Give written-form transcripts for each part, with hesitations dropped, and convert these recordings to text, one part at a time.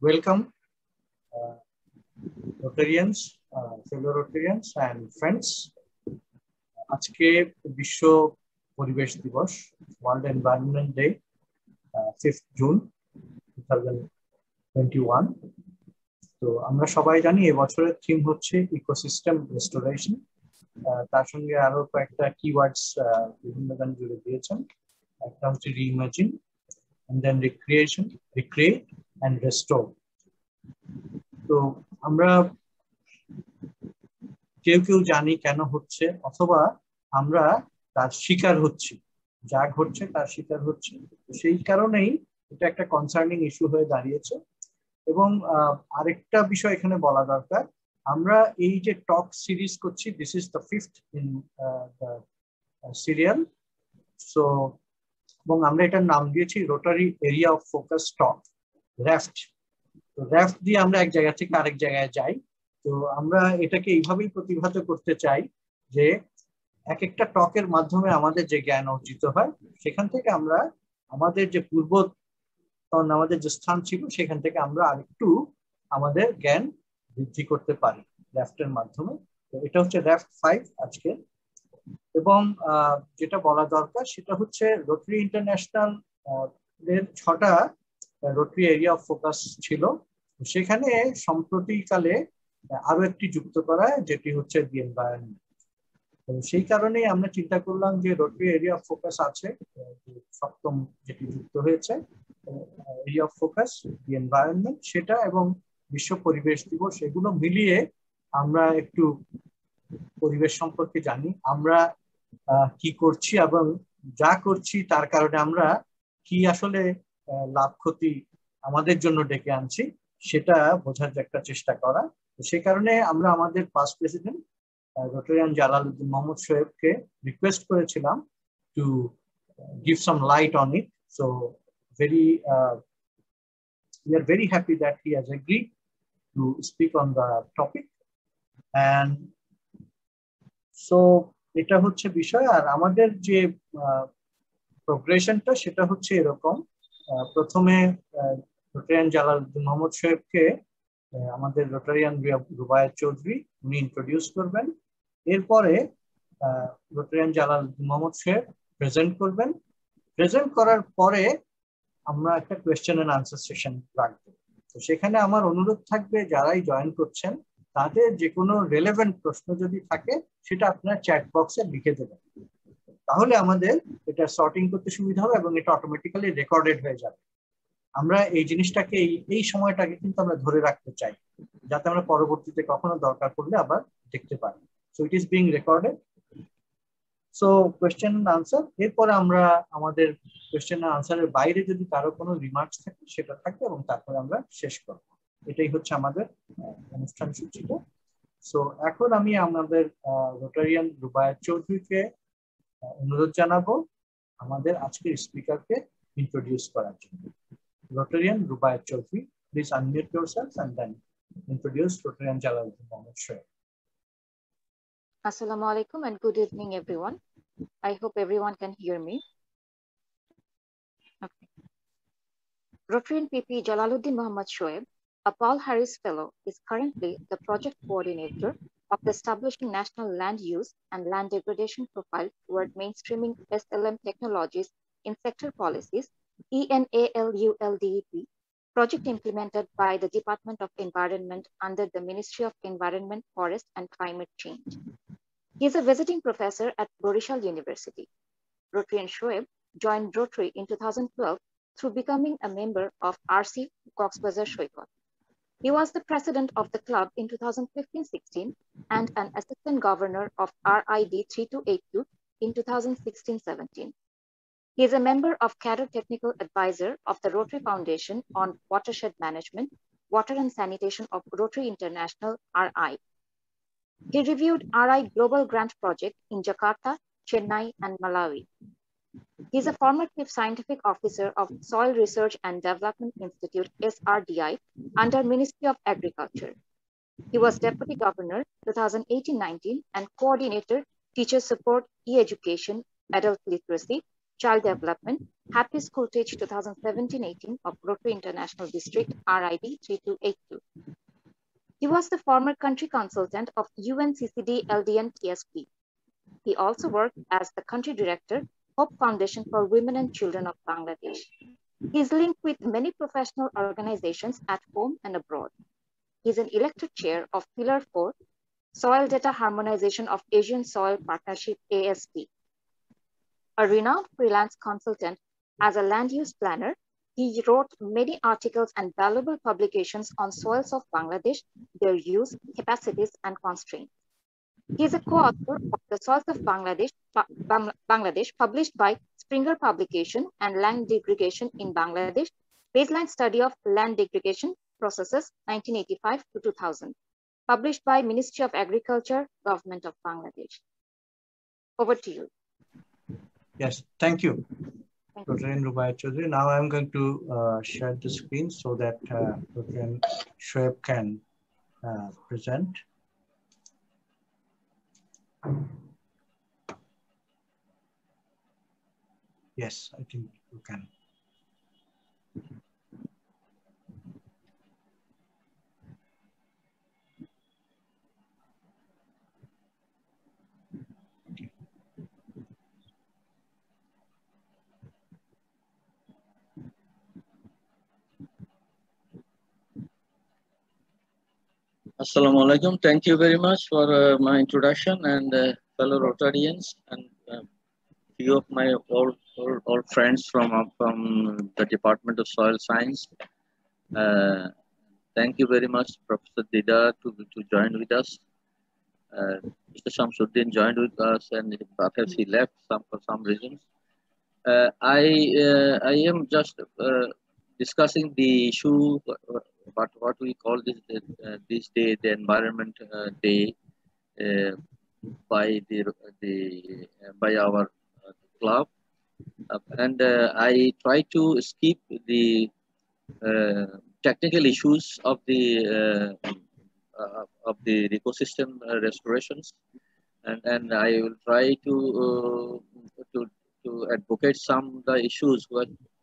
Welcome, Rotarians, fellow Rotarians and friends. আজকে বিশ্ব পরিবেশ দিবস, world environment day, 5th June 2021। তো আমরা সবাই জানি এবছরের থিম হচ্ছে ইকোসিস্টেম রেস্টোরেশন। তার সঙ্গে আরো কয়েকটা কিওয়ার্ডস বিভিন্ন জন জুড়ে দিয়েছেন। একটা হচ্ছে রিইমাজিন, and then recreation, recreate and restore. তো আমরা কেউ কেউ জানি কেন হচ্ছে, অথবা আমরা তার শিকার হচ্ছি, যা ঘটছে তার শিকার হচ্ছে। সেই কারণেই এটা একটা কনসার্নিং ইস্যু হয়ে দাঁড়িয়েছে। এবং আরেকটা বিষয় এখানে বলা দরকার, আমরা এই যে টক সিরিজ করছি, this is the 5th in serial. So এবং আমরা এটার নাম দিয়েছি rotary area of focus talk, raft. তো র্যাফট দিয়ে আমরা এক জায়গা থেকে আরেক জায়গায় যাই। তো আমরা এটাকে এইভাবেই প্রতিভাত করতে চাই যে এক একটা টকের মাধ্যমে আমাদের যে জ্ঞান অর্জিত হয়, সেখান থেকে আমরা আমাদের যে পূর্বতন আমাদের যে স্থান ছিল, সেখান থেকে আমরা আরেকটু আমাদের জ্ঞান বৃদ্ধি করতে পারি র্যাফটের মাধ্যমে। তো এটা হচ্ছে র্যাফট 5 আজকে। এবং যেটা বলা দরকার সেটা হচ্ছে রোটারি ইন্টারন্যাশনাল এর 6টা রোটারি এরিয়া অফ ফোকাস ছিল। সেখানে সম্প্রতিকালে আরো একটি যুক্ত করা, যেটি হচ্ছে দি এনভায়রনমেন্ট। তো সেই কারণেই আমরা চিন্তা করলাম যে রোটারি এরিয়া অফ ফোকাস আছে, 7ম যেটি যুক্ত হয়েছে area of focus the environment, সেটা এবং বিশ্ব পরিবেশ দিবস, এগুলো মিলিয়ে আমরা একটু পরিবেশ সম্পর্কে জানি, আমরা কি করছি এবং যা করছি তার কারণে আমরা কি আসলে লাভ ক্ষতি আমাদের জন্য ডেকে আনছি, সেটা বোঝার একটা চেষ্টা করা। সে কারণে আমরা আমাদের past president Rotarian Jalaluddin Mohammad শোয়েবকে রিকোয়েস্ট করেছিলাম to give some light on it. So we are very happy that he has agreed to speak on the topic. And so এটা হচ্ছে বিষয়। আর আমাদের যে প্রোগ্রেশনটা সেটা হচ্ছে এরকম, প্রথমে রোটারিয়ান জালালউদ্দিন মোহাম্মদ শোয়েবকে আমাদের রোটারিয়ান রুবায়েত চৌধুরী উনি ইন্ট্রোডিউস করবেন। এরপরে রোটারিয়ান জালালউদ্দিন মোহাম্মদ শোয়েব প্রেজেন্ট করবেন। প্রেজেন্ট করার পরে আমরা একটা কোয়েশ্চেন এন্ড আনসার সেশন রাখবো। তো সেখানে আমার অনুরোধ থাকবে, যারাই জয়েন করছেন তাদের যে কোনো রেলেভেন্ট প্রশ্ন যদি থাকে সেটা আপনার চ্যাট বক্সে লিখে দেবেন, তাহলে আমাদের এটা সর্টিং করতে সুবিধা হবে এবং এটা অটোমেটিক্যালি রেকর্ডেড হয়ে যাবে। আমরা এই জিনিসটাকে এই সময়টাকে কিন্তু আমরা ধরে রাখতে চাই, যাতে আমরা পরবর্তীতে কখনো দরকার পড়লে আবার দেখতে পারি। So it is being recorded. So question and answer, এরপরে আমরা আমাদের কোয়েশ্চেন এন্ড আনসারের বাইরে যদি কারো কোনো রিমার্কস থাকে সেটা থাকবে, এবং তারপরে আমরা শেষ করব। এটাই হচ্ছে আমাদের অনুষ্ঠান সূচিটা। সো এখন আমি আমাদের রোটারিয়ান রুবায়েত চৌধুরীকে অনুরোধ জানাবো আমাদের আজকের স্পিকারকে ইন্ট্রোডিউস করার জন্য। Rotarian Rubayet Chowdhury, please unmute yourself and then introduce Rotarian Jalaluddin Mohammed Shoaib. Assalamu alaikum and good evening, everyone. I hope everyone can hear me. Okay. Rotarian PP Jalaluddin Mohammed Shoaib, a Paul Harris Fellow, is currently the project coordinator of the Establishing National Land Use and Land Degradation Profile toward Mainstreaming SLM Technologies in Sector Policies, ENALULDEP, project implemented by the Department of Environment under the Ministry of Environment, Forest and Climate Change. He is a visiting professor at Borishal University. Rotarian Shoaib joined Rotary in 2012 through becoming a member of RC Coxbazar Shoikot. He was the president of the club in 2015-16 and an assistant governor of RID 3282 in 2016-17. He is a member of Cadre Technical Advisor of the Rotary Foundation on Watershed Management, Water and Sanitation of Rotary International, RI. He reviewed RI Global Grant Project in Jakarta, Chennai, and Malawi. He is a former Chief Scientific Officer of Soil Research and Development Institute, SRDI, under Ministry of Agriculture. He was Deputy Governor 2018-19 and Coordinator, Teacher Support, E-Education, Adult Literacy, Child Development, Happy School Teach 2017-18 of Rotary International District, RID 3282. He was the former country consultant of UNCCD LDN TSP. He also worked as the country director, Hope Foundation for Women and Children of Bangladesh. He is linked with many professional organizations at home and abroad. He is an elected chair of Pillar 4, Soil Data Harmonization of Asian Soil Partnership, ASP. A renowned freelance consultant as a land use planner, he wrote many articles and valuable publications on soils of Bangladesh, their use, capacities, and constraints. He is a co-author of The Soils of Bangladesh, published by Springer Publication, and Land Degradation in Bangladesh, Baseline Study of Land Degradation Processes, 1985 to 2000, published by Ministry of Agriculture, Government of Bangladesh. Over to you. Yes, thank you, Dr. Rubai Chaudhary. Now I'm going to share the screen so that Dr. Shoaib can present. Yes, I think you can. Assalamu alaikum. Thank you very much for my introduction, and fellow Rotarians and few of my old friends from the Department of Soil Science. Thank you very much, Professor Dida, to join with us. Mr. Shamsuddin joined with us, and perhaps he left for some reasons. I am just discussing the issue, what we call this day, the Environment Day, by our club, and I try to skip the technical issues of the ecosystem restorations, and I will try to advocate some of the issues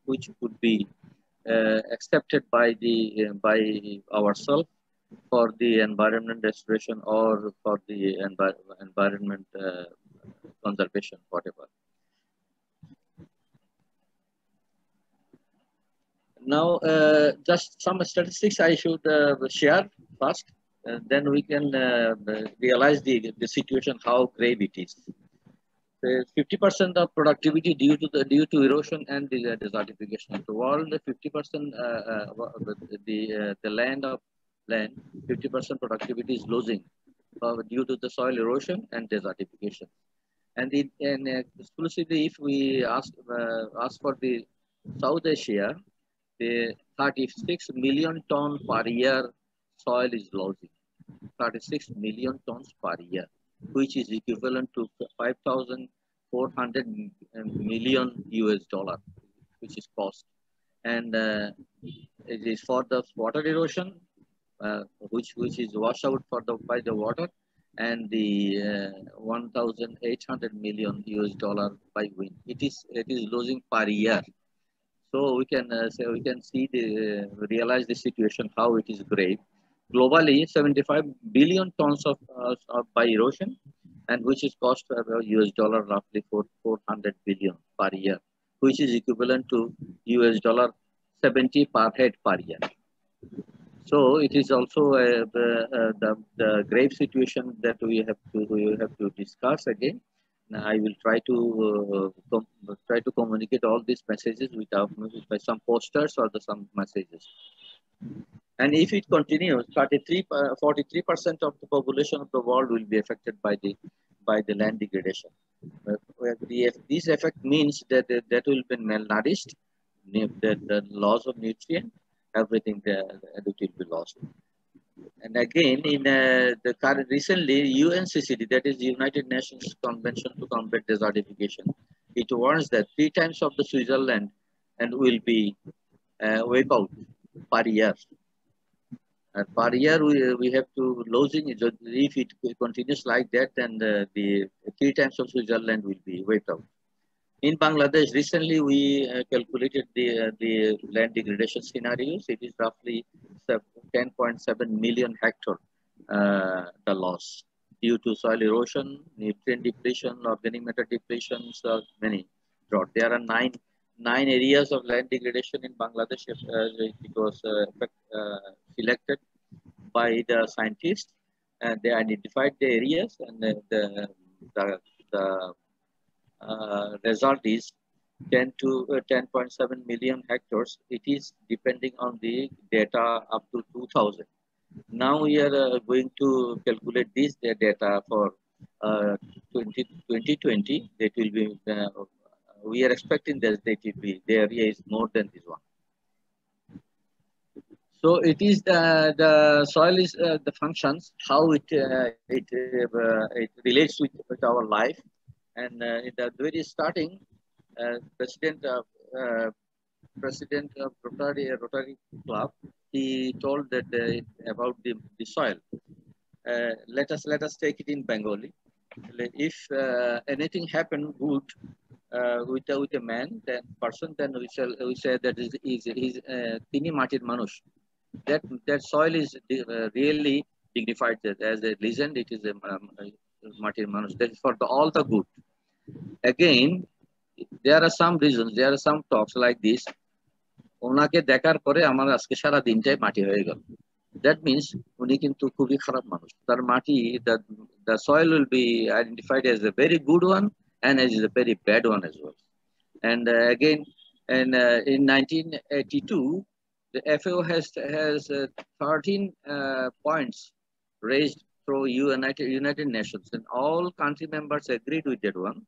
which could be accepted by ourselves for the environment restoration or for the environment conservation, whatever. Now, just some statistics I should share first, then we can realize the situation, how grave it is. 50% of productivity due to erosion and the desertification of the world. 50% the land, 50% productivity is losing due to the soil erosion and desertification. And exclusively, if we ask for the South Asia, the 36 million tons per year soil is losing. 36 million tons per year, which is equivalent to 5,400 million US dollar, which is cost. And it is for the water erosion, which is washed out by the water, and the 1,800 million US dollar by wind. It is losing per year. So we can realize the situation, how it is grave. Globally, 75 billion tons of by erosion, and which is cost US dollar roughly 400 billion per year, which is equivalent to US dollar 70 per head per year. So it is also the grave situation that we have to discuss again. Now I will try to communicate all these messages by some posters or some messages. And if it continues, 43% of the population of the world will be affected by the land degradation. This effect means that will be malnourished, the loss of nutrient, everything that will be lost. And again, in recently UNCCD, that is the United Nations Convention to Combat Desertification, it warns that 3 times of the Switzerland and will be wiped out per year. And per year we have to losing it. If it continues like that, then the 3 times of Switzerland will be wiped out. In Bangladesh, recently we calculated the land degradation scenarios. It is roughly 10.7 million hectare the loss due to soil erosion, nutrient depletion, organic matter depletion, so many drought. There are nine areas of land degradation in Bangladesh. It was selected by the scientists, and they identified the areas, and the result is 10.7 million hectares. It is depending on the data up to 2000. Now we are going to calculate this data for 2020. That will be, we are expecting that the area is more than this one. So it is the soil is the functions, how it relates with our life. And in the very starting, president of Rotary Club, he told that about the soil. Let us take it in Bengali. If anything happened good with a man, then person, then we say that he's tini matir manush. That soil is really dignified as a legend. It is a matir manush. That is for all the good. Again, there are some reasons, there are some talks like this. ওনাকে দেখার পরে আমার আজকে সারা দিনটাই মাটি হয়ে গেল। That means উনি কিন্তু খুবই খারাপ মানুষ। তার মাটি, the soil will be identified as a very good one and as a very bad one as well. And again, and in 1982, the FAO has 13 points raised through United Nations, and all country members agreed with that one.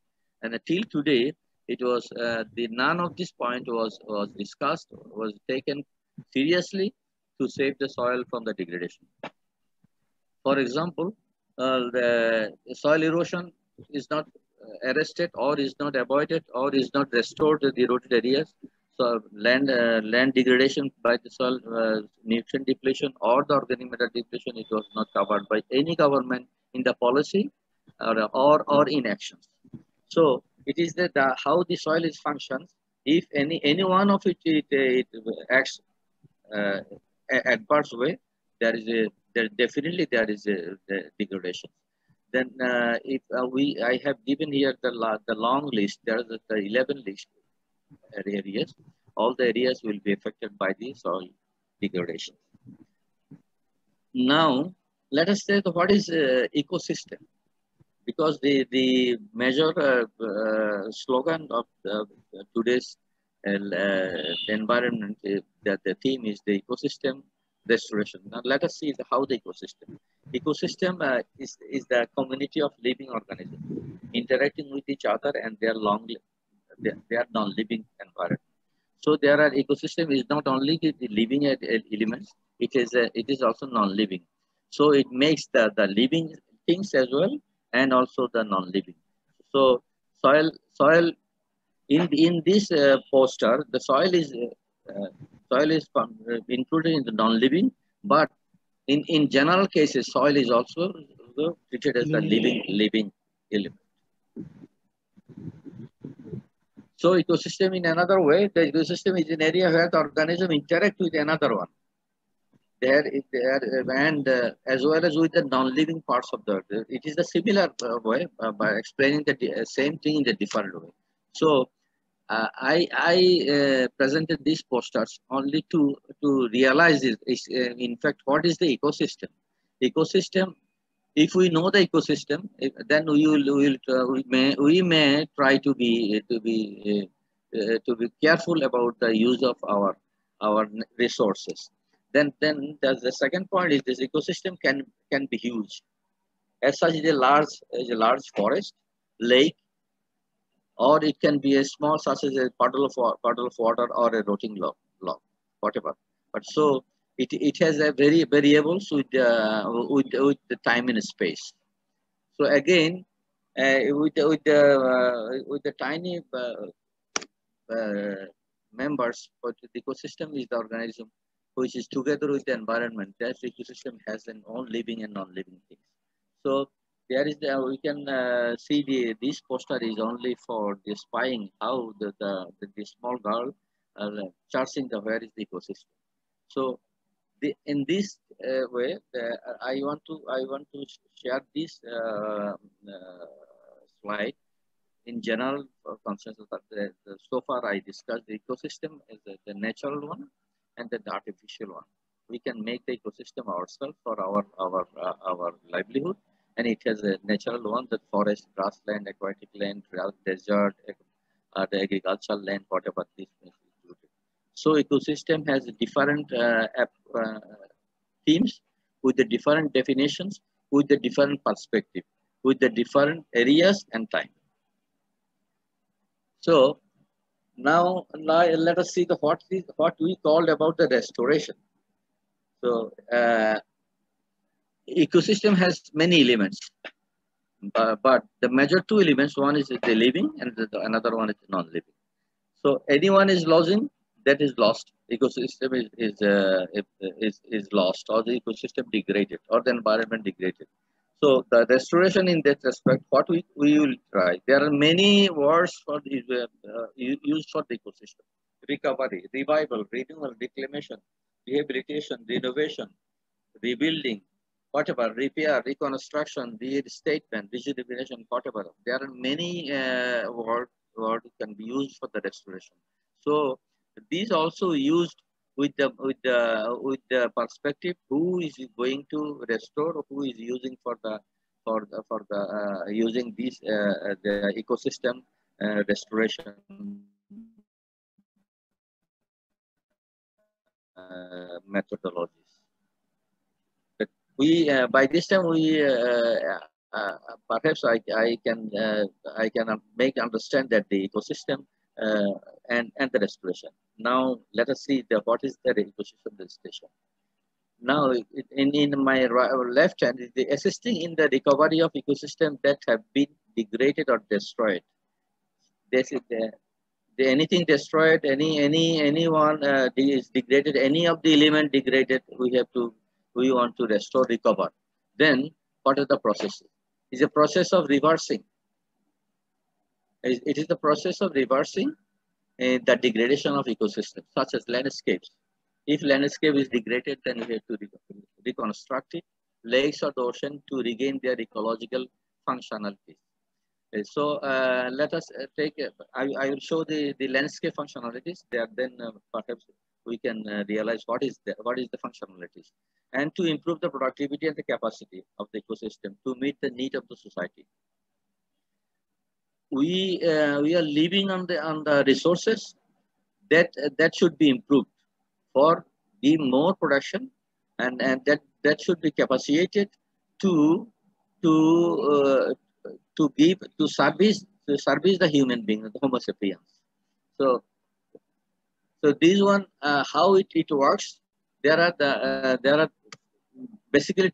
And until today, it was none of this point was discussed, was taken seriously to save the soil from the degradation. For example, the soil erosion is not arrested, or is not avoided, or is not restored to the eroded areas. So land degradation by the soil, nutrient depletion, or the organic matter depletion, it was not covered by any government in the policy or in actions. So it is that how the soil is functions. If any one of it acts adverse way, there definitely is a degradation. Then if I have given here the long list. There is the 11 list areas. All the areas will be affected by the soil degradation. Now let us say what is ecosystem. Because the major slogan of today's environment, that the theme is the ecosystem restoration. Now let us see how the ecosystem. Ecosystem is the community of living organisms interacting with each other, and they are non-living environment. So there are ecosystem is not only the living elements, it is also non-living. So it makes the living things as well, and also the non-living. So soil in this poster, the soil is included in the non-living, but in general cases, soil is also treated as the living element. So ecosystem in another way, the ecosystem is an area where the organism interact with another one. And as well as with the non-living parts of the earth. It is a similar way by explaining the same thing in a different way. So I presented these posters only to realize in fact what is the ecosystem. Ecosystem, if we know the ecosystem, then we may try to be careful about the use of our resources. Then the second point is this ecosystem can be huge. As such, is a large forest, lake, or it can be a small, such as a puddle of water or a rotting log, whatever. But so it has a very variables with the time and space. So again, with the tiny members, but the ecosystem is the organism which is together with the environment. That ecosystem has an own living and non-living things. So there is we can see this poster is only for the spying how the small girl charting the where is the ecosystem. So in this way, I want to share this slide in general consensus that so far I discussed the ecosystem as the natural one and then the artificial one. We can make the ecosystem ourselves for our livelihood, and it has a natural one, the forest, grassland, aquatic land, desert, the agricultural land, whatever this may be included. So ecosystem has different themes with the different definitions, with the different perspective, with the different areas and time. So now let us see what we called about the restoration. So ecosystem has many elements, but the major two elements, one is the living and another one is the non-living. So anyone is losing, that is lost. Ecosystem is lost, or the ecosystem degraded, or the environment degraded. So the restoration in that respect, what we will try. There are many words for these used for the ecosystem: recovery, revival, renewal, reclamation, rehabilitation, renovation, rebuilding, whatever, repair, reconstruction, reinstatement, rejuvenation, whatever. There are many words can be used for the restoration. So these also used with the perspective who is going to restore, who is using for the using this the ecosystem restoration methodologies. But we by this time we perhaps I can make understand that the ecosystem and the restoration. Now let us see what is the ecosystem restoration. Now in my left hand is the assisting in the recovery of ecosystem that have been degraded or destroyed. This is anything destroyed, anyone is degraded, any of the element degraded, we want to restore, recover. Then what is the process? It's a process of reversing. It is the process of reversing the degradation of ecosystems, such as landscapes. If landscape is degraded, then we have to reconstruct it, lakes or the ocean, to regain their ecological functionality. So let us take, I will show the landscape functionalities there, then perhaps we can realize what is the functionalities, and to improve the productivity and the capacity of the ecosystem to meet the need of the society. We are living on the resources that should be improved for the more production, and that should be capacitated to service the human being, the Homo sapiens. So this one how it works. There are basically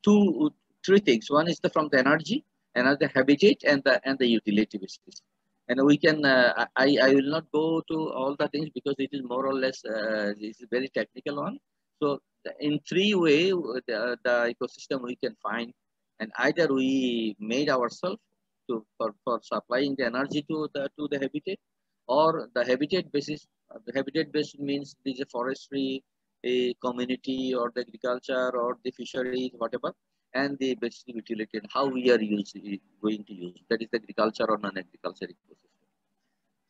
three things. One is from the energy, another habitat, and the utility basis. And we can I will not go to all the things because it is more or less this is very technical one. So in three ways the ecosystem we can find, and either we made ourselves for supplying the energy to the habitat, or the habitat basis. The habitat basis means this is forestry, a community, or the agriculture, or the fisheries, whatever, and the basic utility and how we are going to use. That is the agriculture or non-agriculture ecosystem.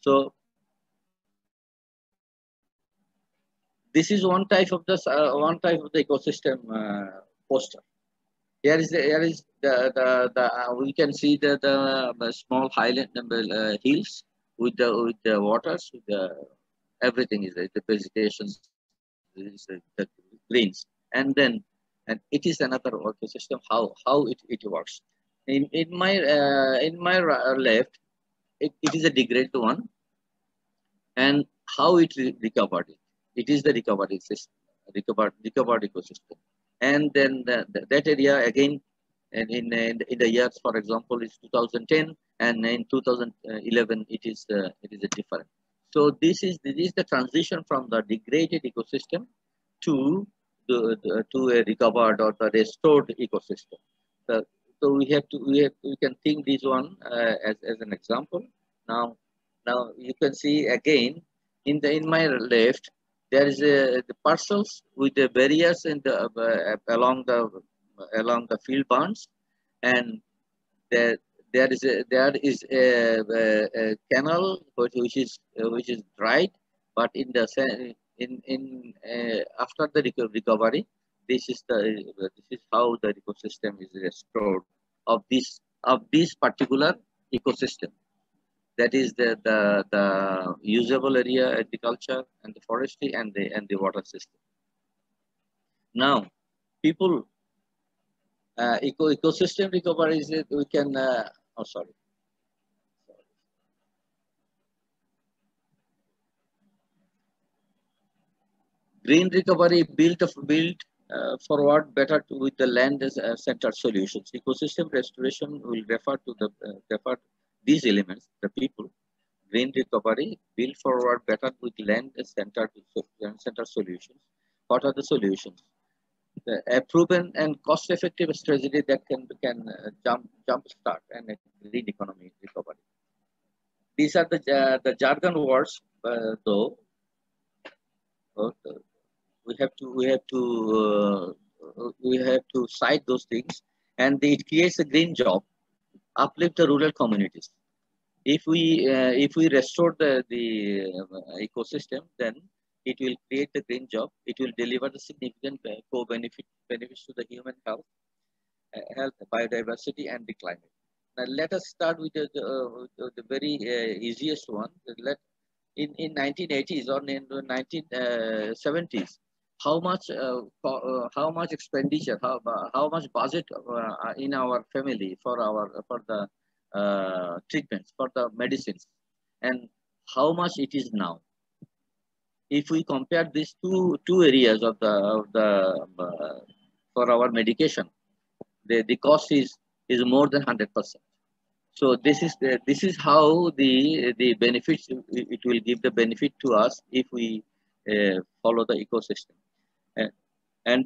So this is one type of the ecosystem poster. Here is the we can see the small highland hills with the waters, with everything is there. The vegetation is the greens, and it is another ecosystem how it works. In my left, it is a degraded one, and how it recovered it. It is the recovery system, recovered ecosystem, and then that area again. And in the years, for example, is 2010, and in 2011 it is a different. So this is the transition from the degraded ecosystem to a recovered or the restored ecosystem. so we can think this one as an example. Now you can see again in my left there is the parcels with the barriers in the along the field bounds, and there a canal which is dried, but in the in after the recovery, this is how the ecosystem is restored of this particular ecosystem. That is the usable area, agriculture and the forestry and the water system. Now, people ecosystem recovery is we can oh sorry. Green recovery built forward better with the land centered solutions. Ecosystem restoration will refer to these elements. The people, green recovery built forward better with land centered solutions. What are the solutions? A proven and cost-effective strategy that can jumpstart a green economy recovery. These are the jargon words, though. We have to cite those things, and it creates a green job, uplift the rural communities. If we restore the ecosystem, then it will create the green job. It will deliver the significant benefits to the human health, biodiversity, and the climate. Now let us start with the very easiest one. In 1980s or in the 1970s, how much expenditure, how much budget in our family for the treatments, for the medicines, and how much it is now. If we compare these two areas of the for our medication, the cost is more than 100%. So this is how the benefits, it will give the benefit to us if we follow the ecosystem, and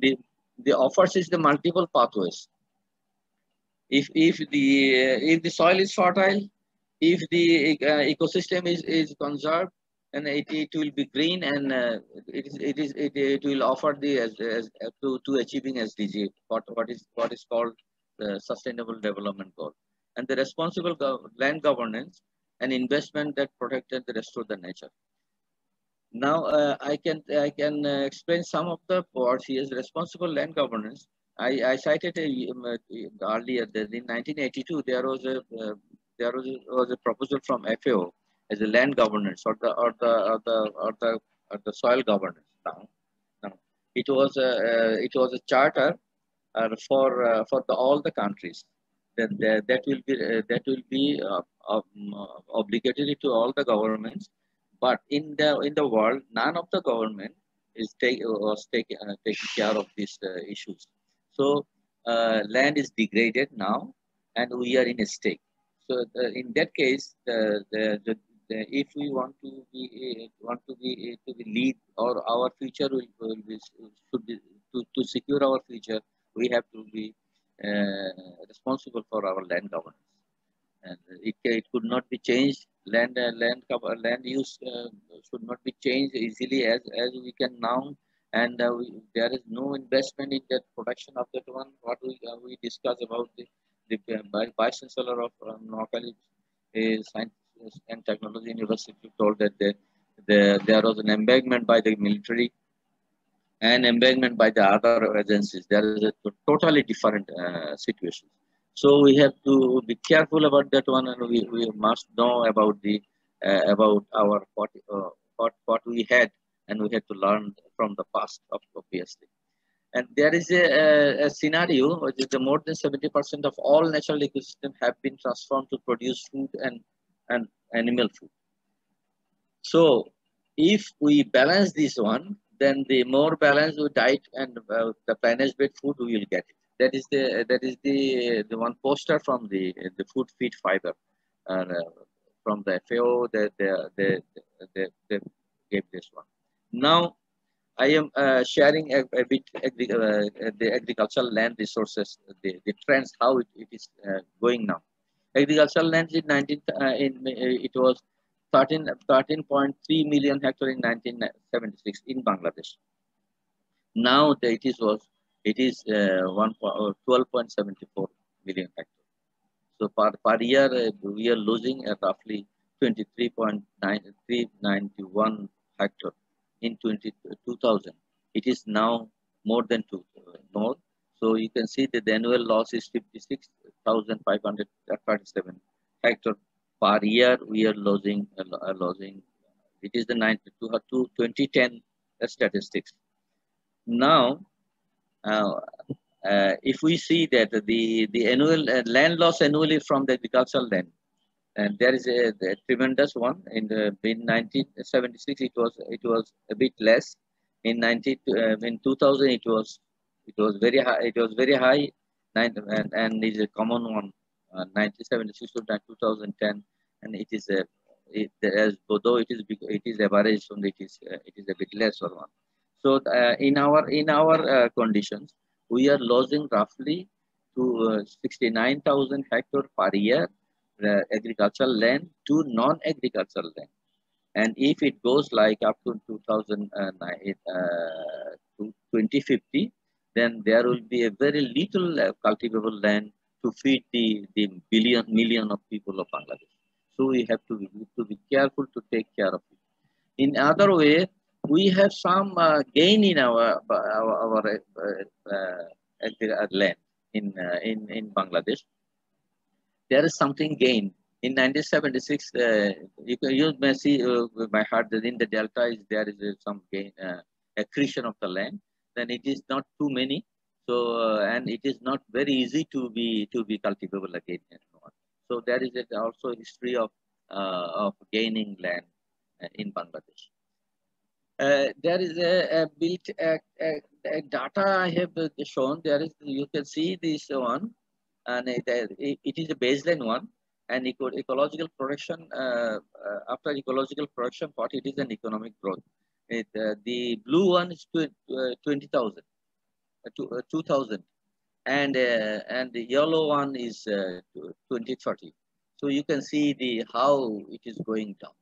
the offers is the multiple pathways. If the soil is fertile, if the ecosystem is conserved, and it will be green, and it will offer to achieving SDG, what is called the Sustainable Development Goal, and the responsible land governance and investment that protect and restore the nature. Now I can explain some of the words here. Responsible land governance. I cited earlier that in 1982 there was a proposal from FAO as a land governance or the soil governance. Now it was a charter for all the countries. That will be obligatory to all the governments. But in the world, none of the government was taking care of these issues. So land is degraded now, and we are in a state. So in that case, if we want to be lead, or our future should be to secure our future, we have to be responsible for our land governance, and it could not be changed. Land use should not be changed easily as we can now, and there is no investment in that production of that one. What we discussed about the Vice Chancellor of Noakhali Science and Technology University told that there was an embankment by the military and embankment by the other agencies. There is a totally different situation. So we have to be careful about that one, and we must know about about our what we had, and we had to learn from the past, obviously. And there is a scenario which is more than 70% of all natural ecosystems have been transformed to produce food and animal food. So if we balance this one, then the more balanced diet and the planet-based food we will get it. That is the one poster from the food feed fiber from the FAO. They gave this one. Now I am sharing a bit the agricultural land resources, the trends, how it is going now. Agricultural land in it was 13.3 million hectares in 1976 in Bangladesh. Now it is 12.74 million hectares. So per year we are losing roughly 23.9391 hectares in 2000. It is now more than more. So you can see that the annual loss is 56,537 hectares per year. We are losing. It is the 2010 statistics. Now, if we see that the annual land loss annually from the agricultural land, and there is a tremendous one in 1976 it was a bit less. In 2000 it was very high. And is a common one 1976 to 2010, and it is although it is average, and it is a bit less or one. So in our conditions, we are losing roughly to 69,000 hectares per year agricultural land to non-agricultural land. And if it goes like up to 2050, then there will be a very little cultivable land to feed the million of people of Bangladesh. So we have to be careful to take care of it. In other way, we have some gain in our land in Bangladesh. There is something gain. In 1976, you may see by heart that in the delta there is some gain, accretion of the land. Then it is not too many, so and it is not very easy to be cultivable again. So there is also a history of gaining land in Bangladesh. There is a data I have shown. There is, you can see this one, and it is a baseline one. And ecological production, after ecological production part, it is an economic growth. The blue one is 20,000, 2,000, and the yellow one is 2030. So you can see how it is going down.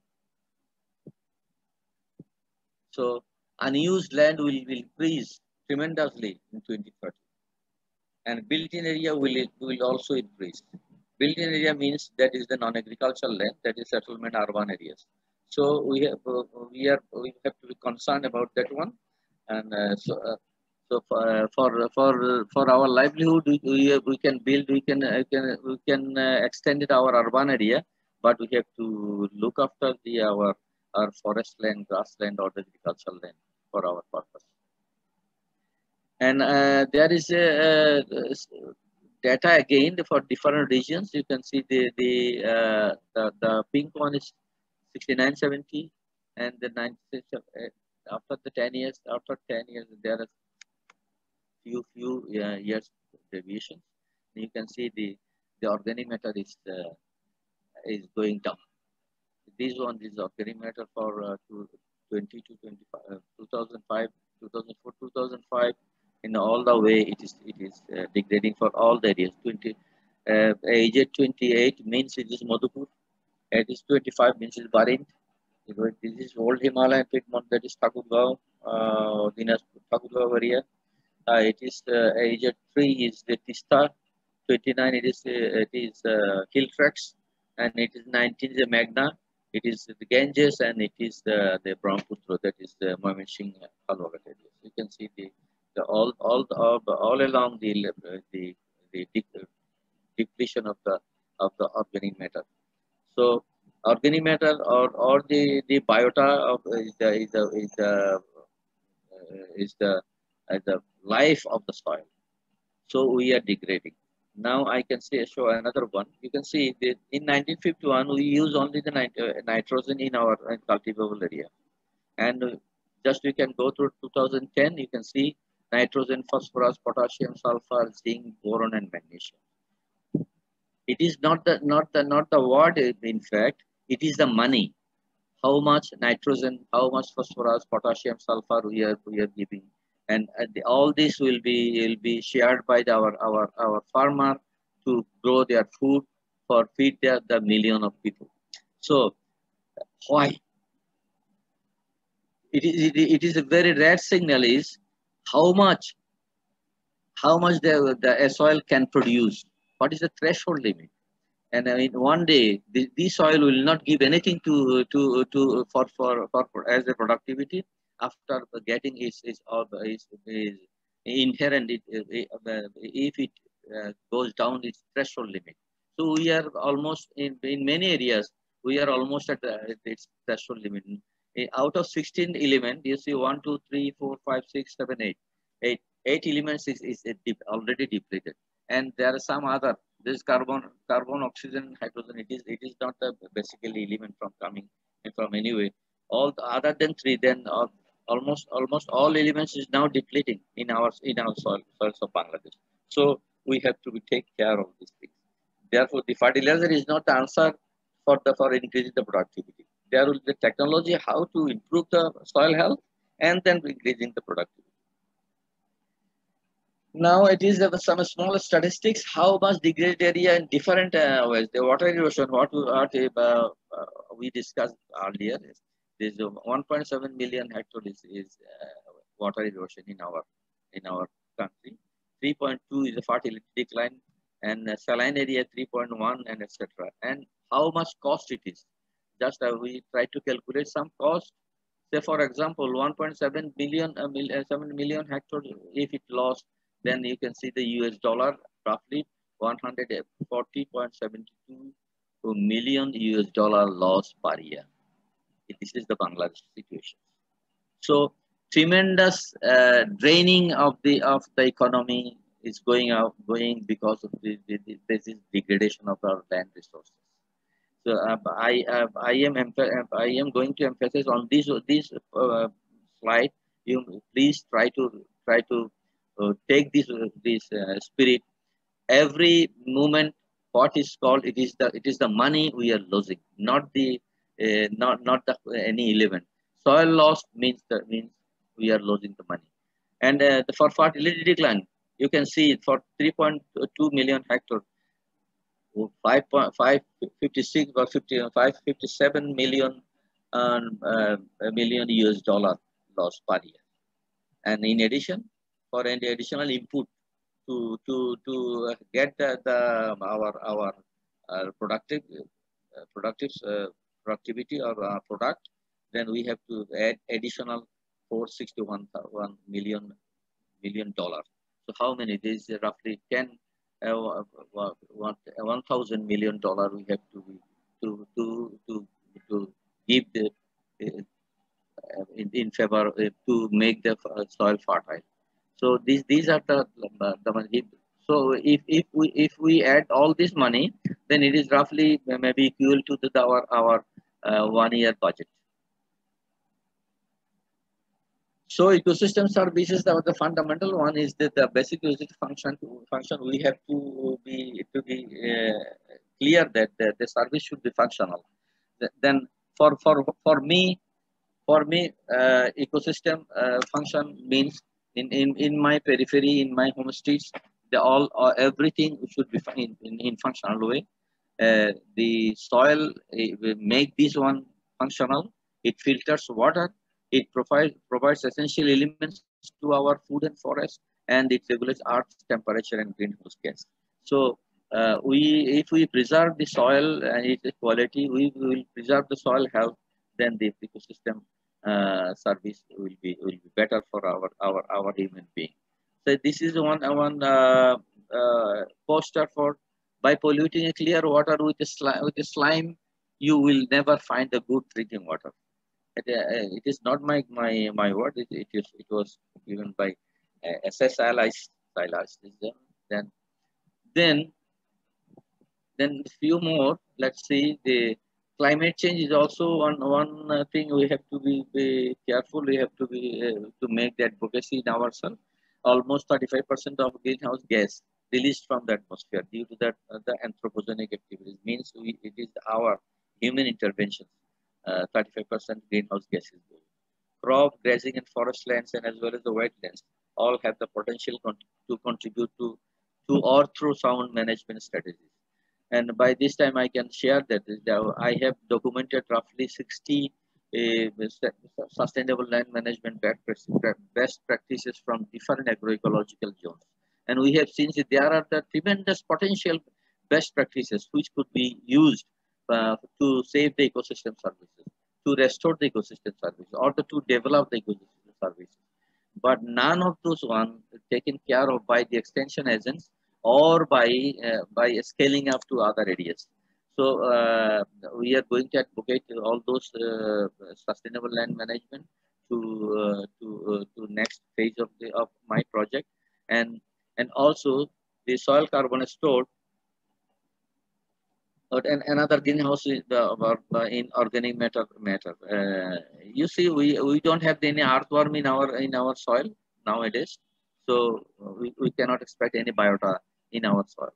So unused land will increase tremendously in 2030, and built-in area will also increase. Built-in area means that is the non-agricultural land, that is settlement urban areas. So we have to be concerned about that one, and so for our livelihood, we can build, we can extend it our urban area, but we have to look after our forest land, grassland, or the agricultural land for our purpose. And there is a data again for different regions. You can see the pink one is 6970, and the 96 after 10 years there are few years deviations. You can see the organic matter is going down. This one is organic matter for 2005, 2004, 2005. In all the way, it is degrading for all the areas. Age at 28 means it is Madhupur. At 25 means it is Barind. This is old Himalayan Piedmont, that is Thakurgaon, Dinajpur, Thakurgaon area. It is age at 3 is the Tista. 29 it is Hill Tracks, and it is 19 is the Meghna. It is the Ganges, and it is the Brahmaputra, that is the Mymensingh Halwagat areas. You can see all along the depletion of the organic matter. So organic matter or the biota of is the life of the soil. So we are degrading. Now I can show another one. You can see that in 1951 we use only the nitrogen in our cultivable area, and just we can go through 2010. You can see nitrogen, phosphorus, potassium, sulfur, zinc, boron, and magnesium. It is not the word. In fact, it is the money. how much nitrogen, how much phosphorus, potassium, sulfur we are giving, and all this will be shared by our farmer to grow their food for feed the million of people. So why? It is a very rare signal is how much the soil can produce. What is the threshold limit? And in one day, this soil will not give anything for as a productivity after getting is inherent. If it goes down its threshold limit, so we are almost in many areas we are almost at its threshold limit. Out of 16 elements, you see 1, 2, 3, 4, 5, 6, 7, 8. Eight elements is already depleted, and there are some other. This carbon, oxygen, hydrogen. It is not a basically element from coming from anywhere. All other than three, then almost all elements is now depleting in our soils of Bangladesh. So we have to take care of these things. Therefore, the fertilizer is not the answer for increasing the productivity. There will be technology how to improve the soil health and then increasing the productivity. Now it is some small statistics how much degraded area in different ways. The water erosion, what we discussed earlier, is 1.7 million hectares is water erosion in our country. 3.2 is the fertility decline, and saline area 3.1, and etc. And how much cost it is? Just we try to calculate some cost. Say for example, 1.7 billion, 7 million hectares. If it lost, then you can see the US dollar roughly 140.72 million US dollar loss per year. This is the Bangladesh situation. So tremendous draining of the economy is going because of this degradation of our land resources. So I am going to emphasize on this slide. You please try to take this spirit. Every moment, what is called, it is the money we are losing, not the any element. Soil loss means we are losing the money. And for fertility decline, you can see for 3.2 million hectares, 5.556 or 557 million US dollar loss per year. And in addition, for any additional input to get our productivity or product, then we have to add additional $461 million. So how many? This is roughly 1,000 million dollar we have to give the in favor to make the soil fertile. So these are the money. So if we add all this money, then it is roughly maybe equal to our 1 year budget. So ecosystem services, the fundamental one is that the basic usage function we have to be clear that the service should be functional. Then for me ecosystem function means in my periphery, in my home streets, everything should be in functional way. The soil will make this one functional. It filters water. It provides essential elements to our food and forest, and it regulates Earth's temperature and greenhouse gas. So if we preserve the soil and its quality, we will preserve the soil health. Then the ecosystem service will be better for our human being. So this is one poster for, by polluting a clear water with a slime, you will never find a good drinking water. It is not my word. It was given by SS Silas. Then few more. Let's see, the climate change is also one thing we have to be careful. We have to make the advocacy in ourselves. Almost 35% of greenhouse gas released from the atmosphere due to that the anthropogenic activities, means it is our human intervention 35% greenhouse gases. Crop, grazing, and forest lands, and as well as the wetlands, all have the potential to contribute to or through sound management strategies. And by this time, I can share that I have documented roughly 60 sustainable land management best practices from different agroecological zones. And we have seen that there are the tremendous potential best practices which could be used to save the ecosystem services, to restore the ecosystem services, or to develop the ecosystem services. But none of those one taken care of by the extension agents or by scaling up to other areas. So we are going to advocate all those sustainable land management to next phase of my project, and also the soil carbon stored. And another greenhouse is in organic matter. You see, we don't have any earthworm in our soil nowadays, so we cannot expect any biota in our soil.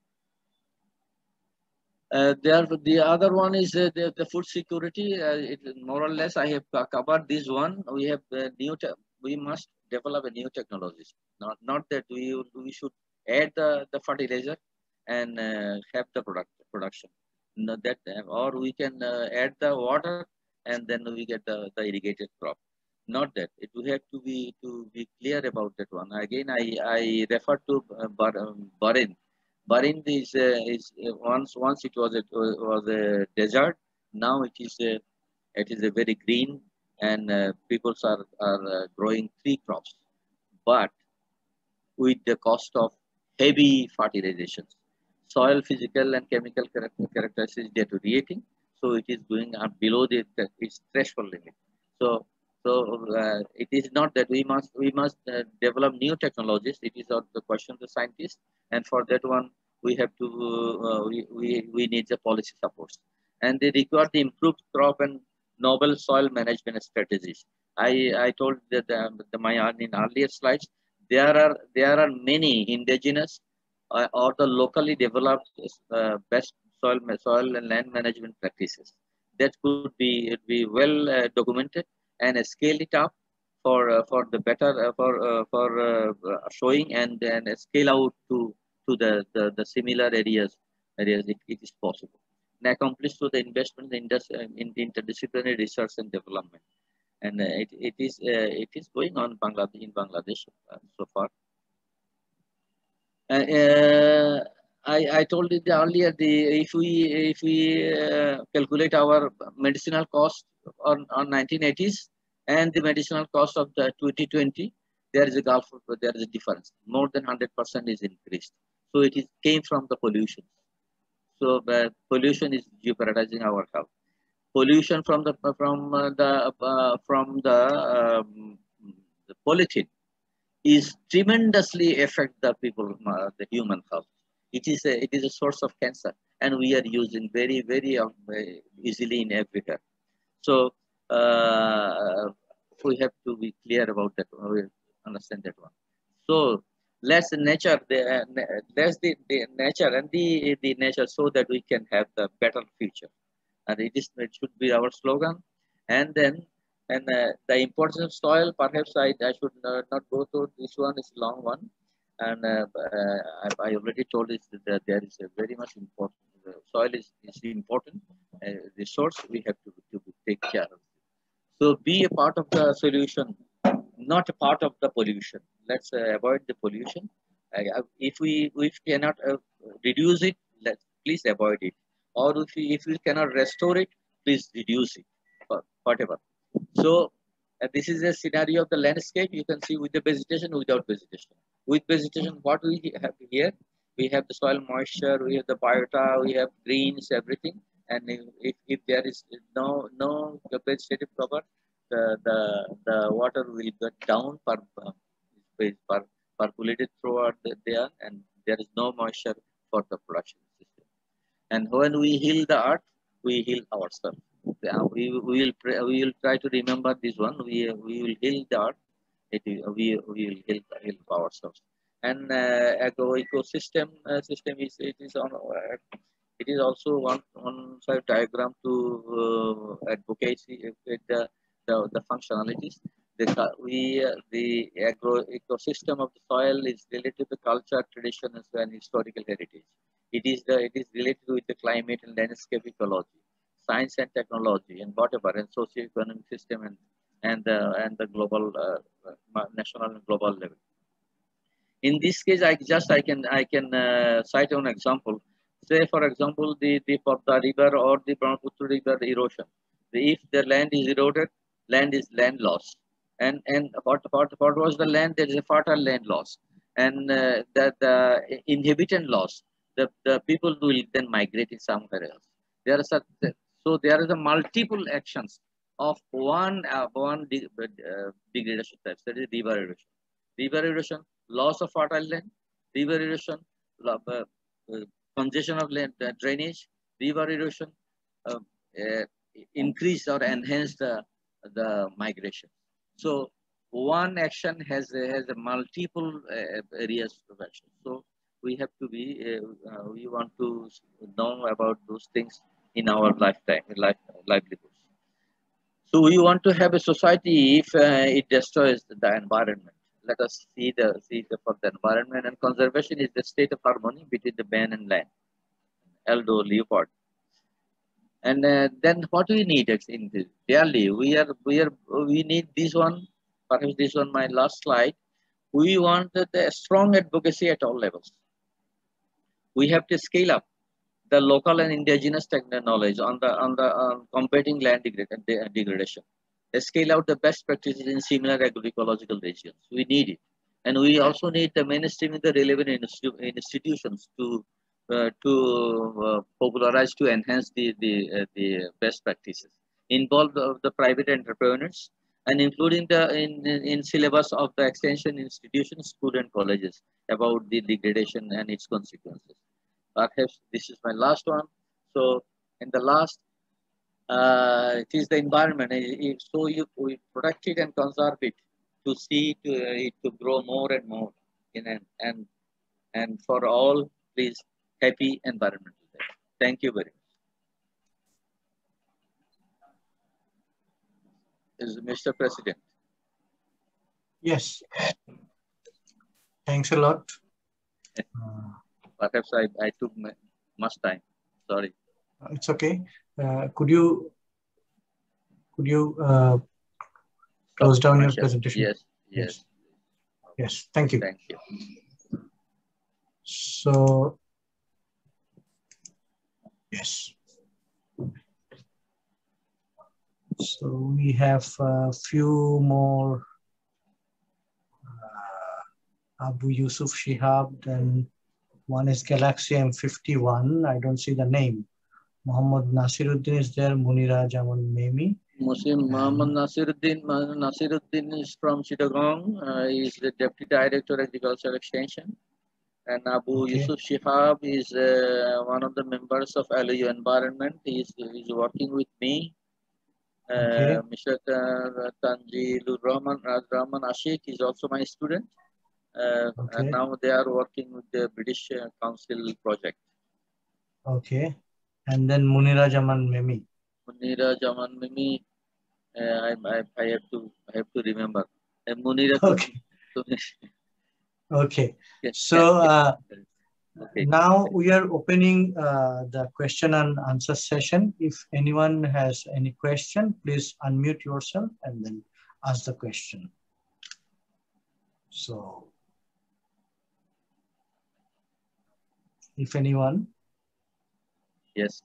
The other one is the food security. More or less, I have covered this one. We have we must develop a new technologies. Not that we should add the fertilizer and have the production. No, that or we can add the water and then we get the irrigated crop. Not that it will have to be clear about that one. Again, I refer to Bahrain. Bahrain is once it was a desert. Now it is a very green, and people are growing 3 crops, but with the cost of heavy fertilizations. Soil physical and chemical characteristics deteriorating, so it is going up below its threshold limit. So it is not that we must develop new technologies. It is the question of the scientists, and for that one we have to we need the policy supports, and they require the improved crop and novel soil management strategies. I told that in earlier slides there are many indigenous or the locally developed best soil and land management practices that could be well documented and scale it up for the better for showing and then scale out to the similar areas it is possible and accomplished through the investment in interdisciplinary research and development, and it is going on in Bangladesh so far. I told you earlier, if we calculate our medicinal cost on 1980s and the medicinal cost of the 2020, there is a difference. More than 100% is increased. So it came from the pollution. So pollution is jeopardizing our health. Pollution from the polythene is tremendously affect the people, the human health. It is a source of cancer, and we are using very easily in everywhere. So we have to be clear about that. We understand that one. So let's the nature and the nature, so that we can have the better future. And it should be our slogan. And then. And the importance of soil, perhaps I should not go through this one. It's a long one, and I already told you that there is a very much important. Soil is important resource. We have to take care of. So be a part of the solution, not a part of the pollution. Let's avoid the pollution. If we cannot reduce it, please avoid it. Or if we cannot restore it, please reduce it. Whatever. So this is a scenario of the landscape. You can see with the vegetation, without vegetation. With vegetation, what we have here, we have the soil moisture, we have the biota, we have greens, everything. And if there is no vegetative cover, the water will get down percolated throughout there, and there is no moisture for the production system. And when we heal the earth, we heal ourselves. We will try to remember this one. We will heal the earth. We will heal ourselves. And ecosystem system is on It is also one side diagram to advocacy the functionalities. The ecosystem of the soil is related to culture, traditions, and historical heritage. It is related with the climate and landscape ecology, science and technology, and whatever, and socio-economic system and the global national and global level. In this case, I can cite an example. Say, for example, the Porta River or the Brahmaputra River erosion. If the land is eroded, land is land loss. And what was the land? There is a fertile land loss, and the inhabitant loss. The people will then migrate in somewhere else. There are such, so there is a multiple actions of one degradation types. That is river erosion. River erosion, loss of fertile land, river erosion, congestion of land, drainage, river erosion, increase or enhance the migration. So one action has a multiple areas of action. So we have to be, we want to know about those things in our livelihoods. So we want to have a society if it destroys the environment. Let us see for the environment, and conservation is the state of harmony between the man and land. Aldo Leopold. And then what we need in this? Really, we need this one. Perhaps this one, my last slide. We want a strong advocacy at all levels. We have to scale up the local and indigenous knowledge on combating land degradation. Scale out the best practices in similar agroecological regions. We need it, and we also need the mainstream in the relevant institutions to popularize, to enhance the best practices. Involve the private entrepreneurs, and including in syllabus of the extension institutions, school and colleges about the degradation and its consequences. Perhaps this is my last one. So in the last, it is the environment. So we protect it and conserve it to see it to grow more and more. And for all, please, happy environmental day. Thank you very much. Mr. President. Yes. Thanks a lot. Perhaps I took much time. Sorry. It's okay. Could you close down your presentation? Yes. Thank you. Thank you. So, yes. So we have a few more. Abu Yusuf Shihab, then one is Galaxy M51. I don't see the name. Muhammad Nasiruddin is there. Munira Jaman Memi. Muhammad Nasiruddin is from Chittagong. He is the Deputy Director Agricultural Extension. And Abu Yusuf Shihab is one of the members of LOU Environment. He is working with me. Mr. Tanjilur Rahman Ashik is also my student. And now they are working with the British Council project. Okay. And then Munira Jaman Memi. Munira Jaman Memi, I have to remember. Munira. Okay. Okay. Yes. So now we are opening the question and answer session. If anyone has any question, please unmute yourself and then ask the question. So, if anyone. Yes.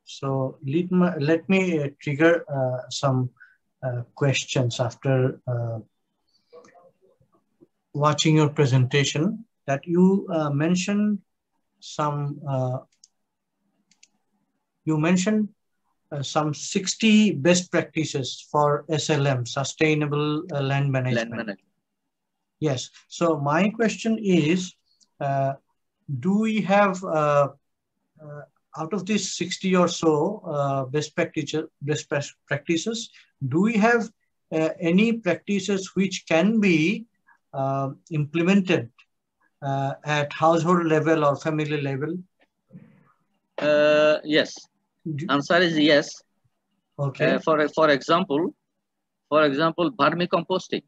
So let me trigger some questions after watching your presentation. That you mentioned some. You mentioned some 60 best practices for SLM, Sustainable Land Management. Yes. So my question is, do we have out of these 60 or so best practices, do we have any practices which can be implemented at household level or family level? Yes. Answer is yes. Okay. For example, vermicomposting.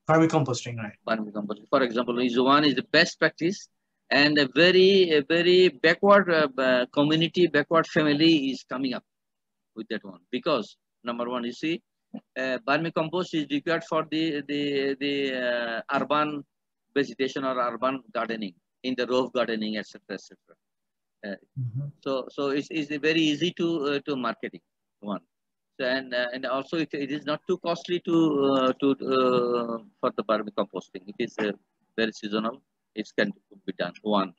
Vermicomposting, right? Vermicomposting, for example, is the best practice, and a very backward community, backward family is coming up with that one, because number one, you see, vermicompost is required for the urban vegetation or urban gardening, in the roof gardening, etc., etc. So it's very easy to marketing one. So, and also it is not too costly to for the vermicomposting. It is very seasonal. It can be done. One,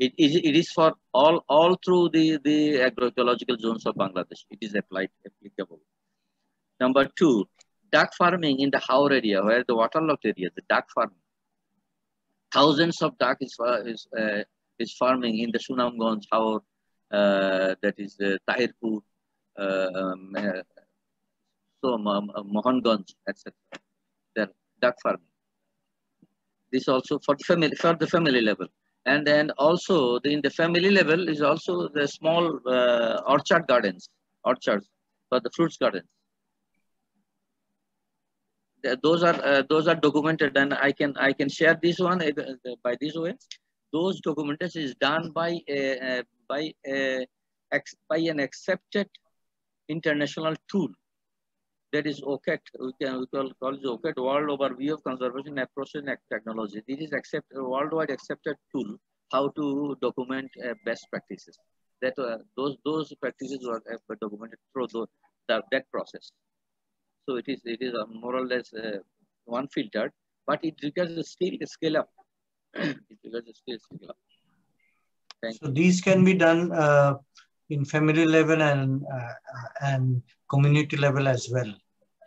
it is for all through the agroecological zones of Bangladesh. It is applicable. Number two, duck farming in the Haur area, where the waterlogged area, the duck farming. Thousands of duck is farming in the Sunamganj, Haur, that is Tahirpur, Mohanganj, etc. There, duck farming. This also for the family level, and then also in the family level is also the small orchards for the fruits gardens. Those are documented, and I can share this one by this way. Those documentation is done by an accepted international tool, that is OCAT. We call it OCAT, World Overview of Conservation Approaches and Technology. This is worldwide accepted tool how to document best practices. That those practices were documented through that process. So it is more or less one filtered, but it requires a scale up. It requires a scale up. So these can be done in family level and community level as well.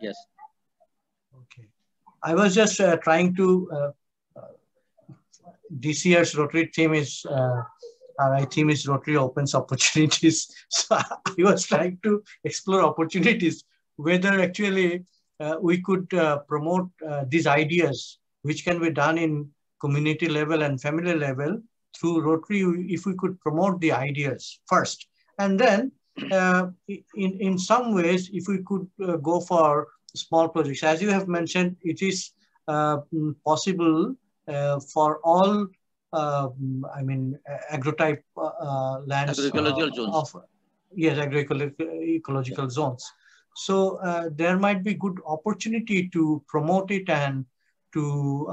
Yes. Okay. I was just trying to. This year's Rotary theme is. Our theme is Rotary opens opportunities. So I was trying to explore opportunities, whether actually we could promote these ideas, which can be done in community level and family level through Rotary, if we could promote the ideas first. And then in some ways, if we could go for small projects, as you have mentioned, it is possible for all agrotype lands. Agroecological zones. Yes, agroecological zones. So there might be good opportunity to promote it and to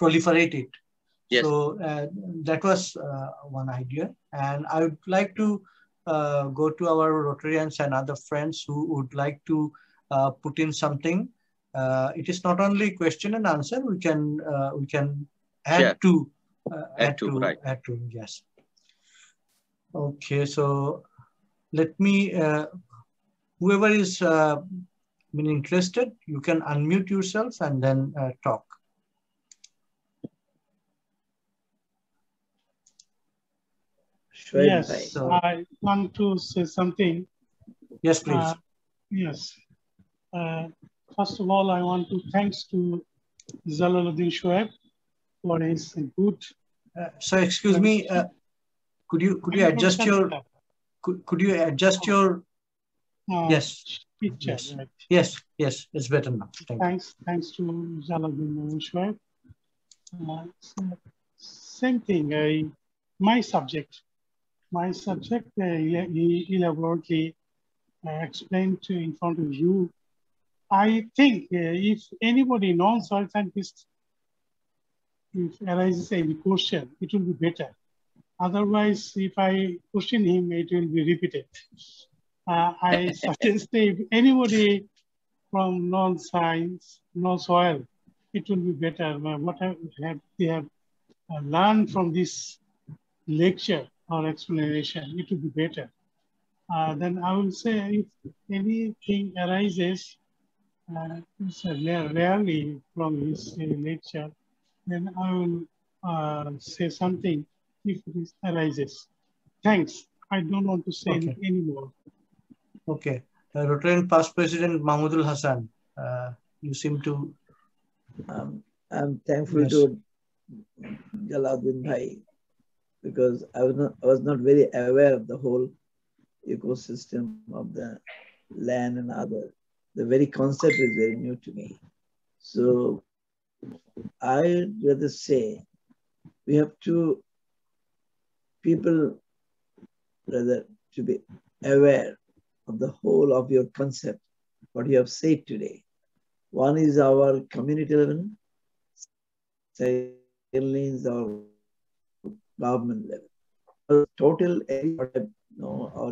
proliferate it. Yes. So that was one idea. And I would like to go to our Rotarians and other friends who would like to put in something. It is not only question and answer. We can add to yes. Okay, so let me. Whoever is interested, you can unmute yourself and then talk. Yes, so, I want to say something. Yes, please. Yes. First of all, I want to thanks to Jalaluddin Shoaib for his good. So excuse me, could you adjust your yes. Picture, yes. right. Yes, it's better now. Thanks to Jalaluddin Shoaib. Same thing. My subject, he elaborately explained in front of you. I think if anybody non-soil scientist, if arises any question, it will be better. Otherwise, if I question him, it will be repeated. I suggest if anybody from non-science, non-soil, it will be better. What they have learned from this lecture or explanation, it will be better. Then I will say if anything arises, rarely from his lecture, then I will say something if it arises. Thanks. I don't want to say any more. Okay. Rotarian past President Mahmudul Hassan, you seem to... I'm thankful to Jalaluddin Bhai, because I was not very aware of the whole ecosystem of the land and other. The very concept is very new to me. So I'd rather say we have to, people rather to be aware of the whole of your concept, what you have said today. One is our community level, secondly is our government level. The total area, or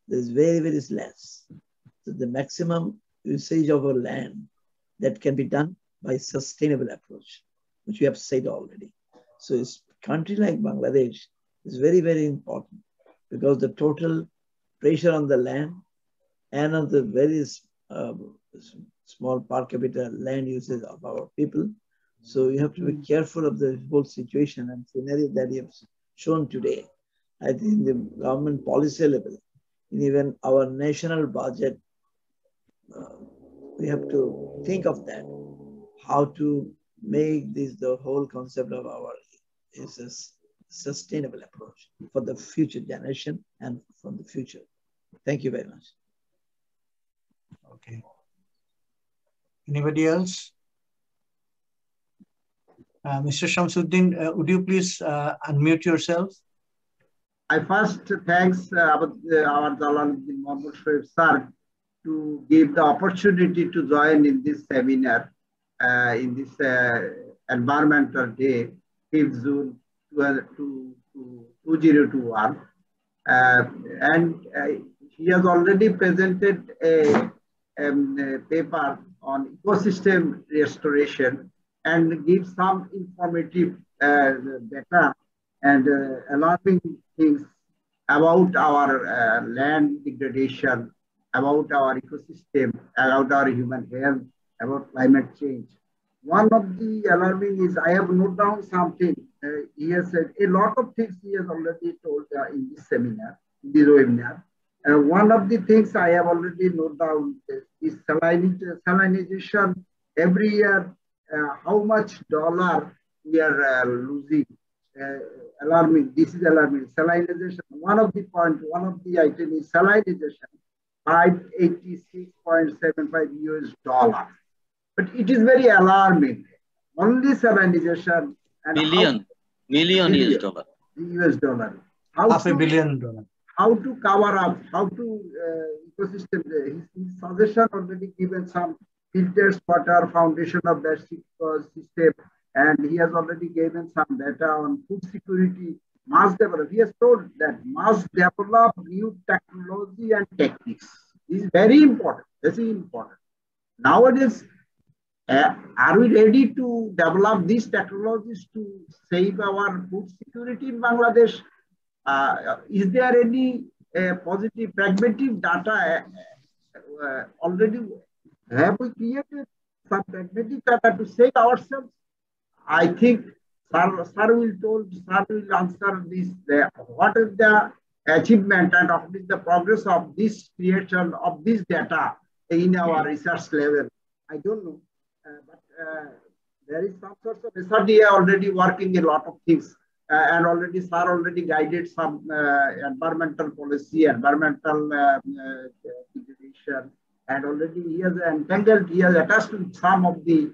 there's very, very less. So the maximum usage of our land that can be done by sustainable approach, which we have said already. So a country like Bangladesh is very, very important because the total pressure on the land and on the very small per capita land usage of our people. So you have to be careful of the whole situation and scenario that you have shown today. I think the government policy level, and even our national budget, we have to think of that, how to make this the whole concept of our is a sustainable approach for the future generation and from the future. Thank you very much. Okay. Anybody else? Mr. Shamsuddin, would you please unmute yourself? I first thanks our Jalaluddin Mahmood Shoaib sir to give the opportunity to join in this seminar in this environmental day, 5th June 2021. And he has already presented a paper on ecosystem restoration and give some informative data and alarming things about our land degradation, about our ecosystem, about our human health, about climate change. One of the alarming is, I have noted down something. He has said a lot of things he has already told in this seminar, in this webinar. One of the things I have already noted down is salinization. Every year, how much dollar we are losing. Alarming. This is alarming. Salinization. One of the item is salinization. $586.75 US. But it is very alarming. Only salinization and million US dollar. US dollar. $500 million. How to cover up, how to ecosystem. His suggestion already given some filters, water, foundation of basic system, and he has already given some data on food security, must develop. He has told that must develop new technology and techniques. This is very important. Very important. Nowadays, are we ready to develop these technologies to save our food security in Bangladesh? Is there any positive pragmatic data already? Have we created some pragmatic data to save ourselves? I think sir will answer this. What is the achievement and what is the progress of this creation of this data in our research level? I don't know, but there is some sort of SRDA already working a lot of things. And already, sir already guided some environmental policy, environmental degradation, and already he has entangled, he has attached to some of the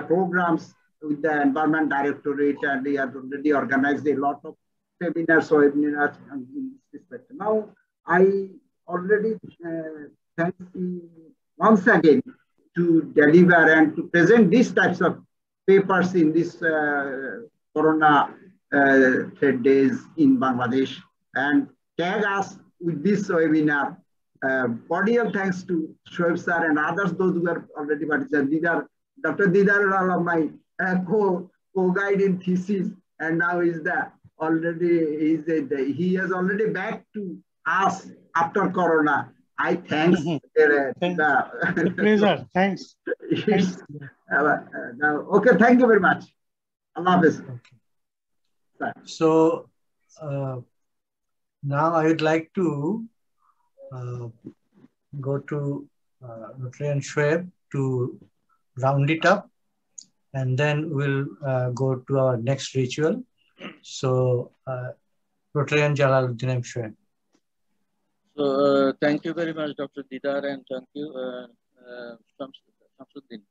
programs with the Environment Directorate, and he has already organized a lot of seminars or webinars in this respect. Now, I already thank you once again to deliver and to present these types of papers in this Corona trade days in Bangladesh and tag us with this webinar. Cordial thanks to Shoaib sir and others, those who are already participating. Dr. Didar, my co-guide in thesis, and now is he has already back to us after Corona. I thanks. Pleasure. Thanks. Okay, thank you very much. Allah Hafiz. So now I would like to go to Dr. Shoaib to round it up. and then we'll go to our next ritual. So, Rotarian Jalaluddin M. Shoaib. So thank you very much, Dr. Didar, and thank you, Shamsuddin.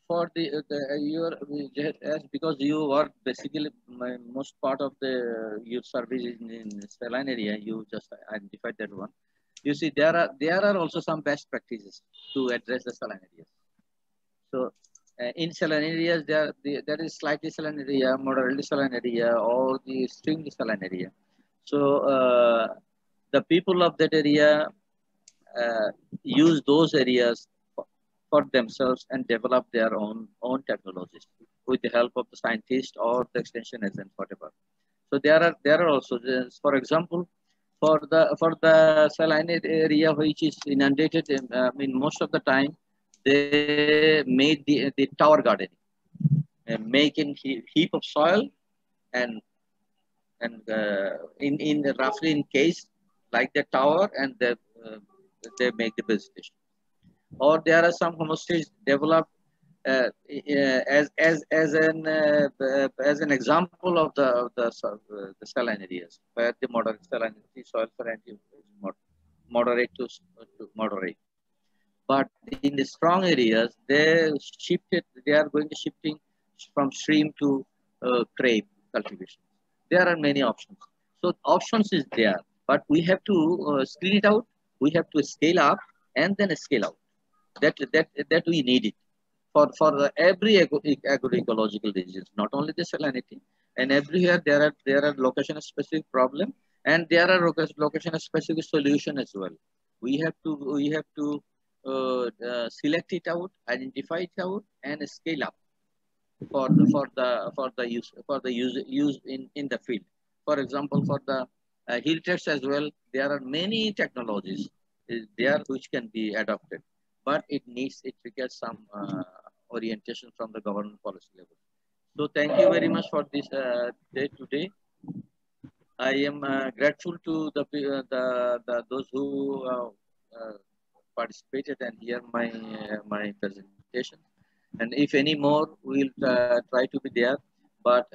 For because you work basically most part of your service in saline area, you just identified that one. You see, there are also some best practices to address the saline areas. So in saline areas, there is slightly saline area, moderately saline area, or the extremely saline area. So the people of that area use those areas for themselves and develop their own technologies with the help of the scientists or the extension agent, whatever. So there are also, for example, for the saline area which is inundated, most of the time they made the tower gardening, making heap of soil and in roughly in case like the tower, and they make the vegetation. Or there are some homestays developed as an example of the saline areas, where the moderate salinity soil salinity is moderate to moderate. But in the strong areas, they are going to shifting from stream to crepe cultivation. There are many options. So options is there, but we have to screen it out. We have to scale up and then scale out. That we need it for every agroecological regions, not only the salinity. And everywhere there are location specific problem, and there are location specific solution as well. We have to select it out, identify it out, and scale up for the use in the field. For example, for the hill tests as well, there are many technologies there which can be adopted, but it requires some orientation from the government policy level. So thank you very much for this day today. I am grateful to those who participated and hear my presentation. And if any more, we'll try to be there. But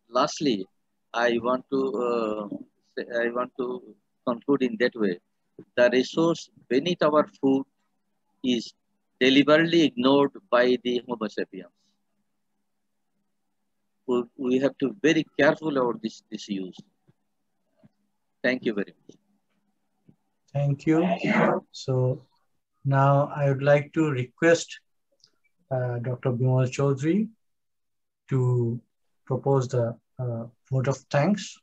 lastly, I want to conclude in that way. The resource beneath our food is deliberately ignored by the Homo sapiens. We have to be very careful about this use. Thank you very much. Thank you. So now I would like to request Dr. Bimal Chaudhary to propose the vote of thanks.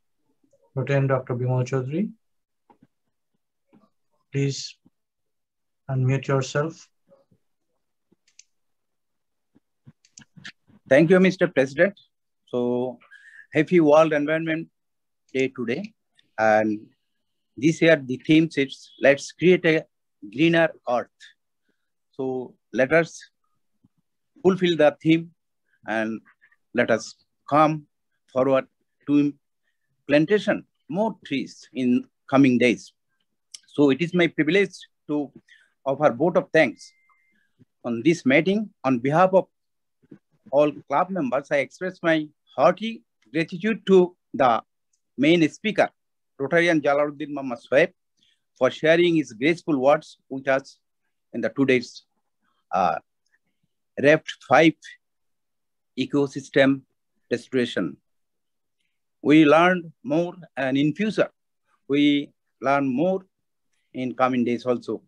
Lieutenant Dr. Bimal Chaudhary, please unmute yourself. Thank you, Mr. President. So, happy World Environment Day today. And this year the theme is let's create a greener earth. So let us fulfill the theme and let us come forward to plantation more trees in coming days. So it is my privilege to offer vote of thanks on this meeting. On behalf of all club members, I express my hearty gratitude to the main speaker, Rotarian Jalaluddin Muhammad Shoaib, for sharing his graceful words with us in the today's REFT 5 ecosystem restoration. We learned more, and in future, we learn more in coming days also.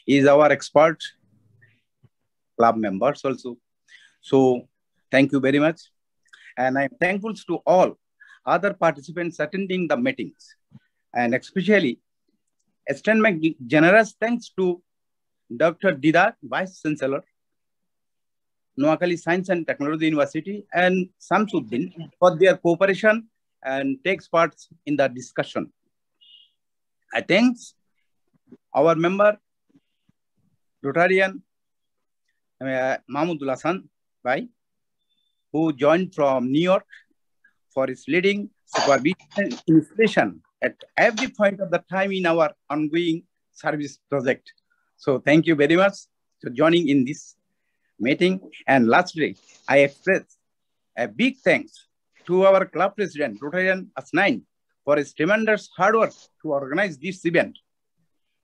He is our expert club members also. So thank you very much. And I'm thankful to all other participants attending the meetings, and especially extend my generous thanks to Dr. Didar, Vice Chancellor, Noakhali Science and Technology University, and Shamsuddin for their cooperation and takes part in the discussion. I thank our member, Rotarian Mahmudullah Hassan Bhai, who joined from New York, for his leading supervision and inspiration at every point of the time in our ongoing service project. So thank you very much for joining in this meeting. And lastly, I express a big thanks to our club president, Rotarian Hasnain, for his tremendous hard work to organize this event.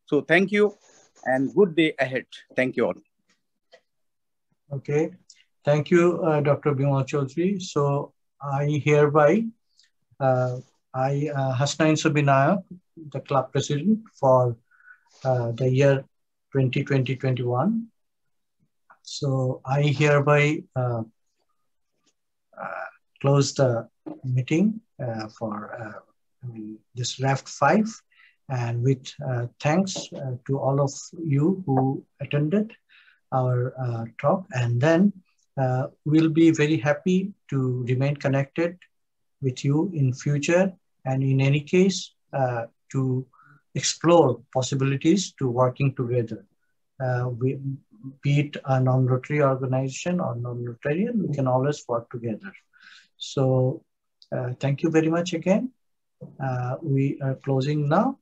So thank you and good day ahead. Thank you all. Okay. Thank you, Dr. Bimal Chaudhary. So I hereby, Hasnain Subinayak, the club president for the year 2020-21. So I hereby close the meeting for this RAFT 5, and with thanks to all of you who attended our talk, and then we'll be very happy to remain connected with you in future, and in any case to explore possibilities to working together. Be it a non-Rotary organization or non-Rotarian, we can always work together. So thank you very much again. We are closing now.